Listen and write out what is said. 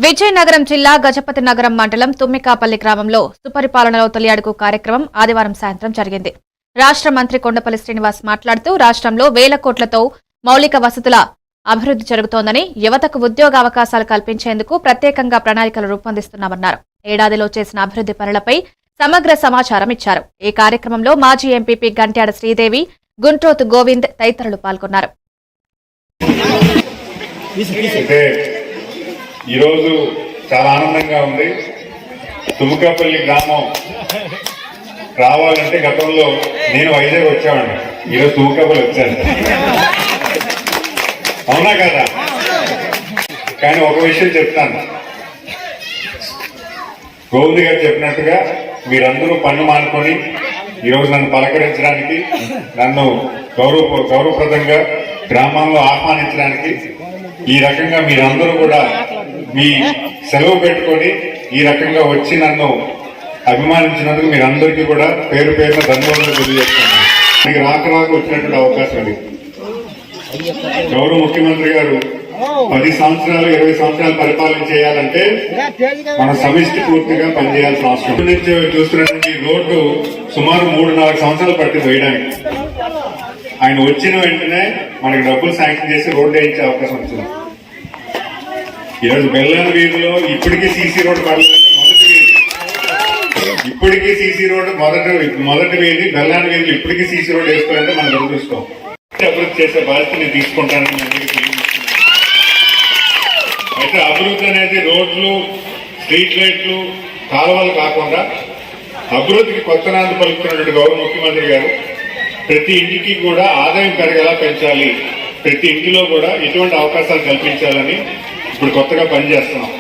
విజయనగరం జిల్లా గజపతి నగరం మండలం తుమ్మికాపల్లి గ్రామంలో సుపరిపాలనలో తొలి అడుగు కార్యక్రమం ఆదివారం సాయంత్రం జరిగింది. రాష్ట్ర మంత్రి కొండపల్లి శ్రీనివాస్ మాట్లాడుతూ రాష్ట్రంలో వేల కోట్లతో మౌలిక వసతుల అభివృద్ధి జరుగుతోందని, యువతకు ఉద్యోగ అవకాశాలు కల్పించేందుకు ప్రత్యేకంగా ప్రణాళికలు రూపొందిస్తున్నామన్నారు. ఏడాదిలో చేసిన అభివృద్ధి పనులపై సమగ్ర సమాచారం ఇచ్చారు. ఈ కార్యక్రమంలో మాజీ ఎంపీపీ గంట్యాడ శ్రీదేవి, గుంట్రోతు గోవింద్ తదితరులు పాల్గొన్నారు. ఈరోజు చాలా ఆనందంగా ఉంది. తుమ్మకాపల్లి గ్రామం రావాలంటే గతంలో నేను వైజాగ్ వచ్చామండి, ఈరోజు తుమ్మకాపల్లి వచ్చాను. అవునా కదా? కానీ ఒక విషయం చెప్తాను, గోవింద్ గారు చెప్పినట్టుగా మీరందరూ పన్ను మానుకొని ఈరోజు నన్ను పలకరించడానికి, నన్ను గౌరవప్రదంగా గ్రామంలో ఆహ్వానించడానికి ఈ రకంగా మీరందరూ కూడా మీ సెలవు పెట్టుకొని ఈ రకంగా వచ్చి నన్ను అభిమానించినందుకు మీరందరికీ కూడా పేరు పేరున ధన్యవాదాలు తెలియజేస్తున్నాను. మీకు రాక వచ్చినటువంటి అవకాశం అది. గౌరవ ముఖ్యమంత్రి గారు 10 సంవత్సరాలు 20 సంవత్సరాలు పరిపాలన చేయాలంటే మనం సమిష్టి పూర్తిగా పనిచేయాల్సిన అవసరం నుంచి చూస్తున్నటువంటి రోడ్డు సుమారు 3-4 సంవత్సరాలు పట్టింది వేయడానికి. ఆయన వచ్చిన వెంటనే మనకి డబ్బులు శాంక్షన్ చేసి రోడ్డు వేయించే అవకాశం వచ్చింది. ఈరోజు బెల్లాన వీధిలో ఇప్పటికీ సీసీ రోడ్డు పడలేదు. మొదటి వీధి ఇప్పటికీ సీసీ రోడ్డు మొదటి వీధి బెల్లాన వీధిలో ఇప్పటికీ సీసీ రోడ్డు వేసుకోవాలంటే మనం దురదృష్టం. అభివృద్ధి చేసే బాధ్యత నేను తీసుకుంటానని అయితే అభివృద్ధి అనేది రోడ్లు, స్ట్రీట్ లైట్లు, కాలువలు కాకుండా అభివృద్ధికి కొత్త నాంది పలుకుతున్నటువంటి గౌరవ ముఖ్యమంత్రి గారు ప్రతి ఇంటికి కూడా ఆదాయం పెరగేలా పెంచాలి, ప్రతి ఇంటిలో కూడా ఎటువంటి అవకాశాలు కల్పించాలని ఇప్పుడు కొత్తగా పనిచేస్తున్నాం.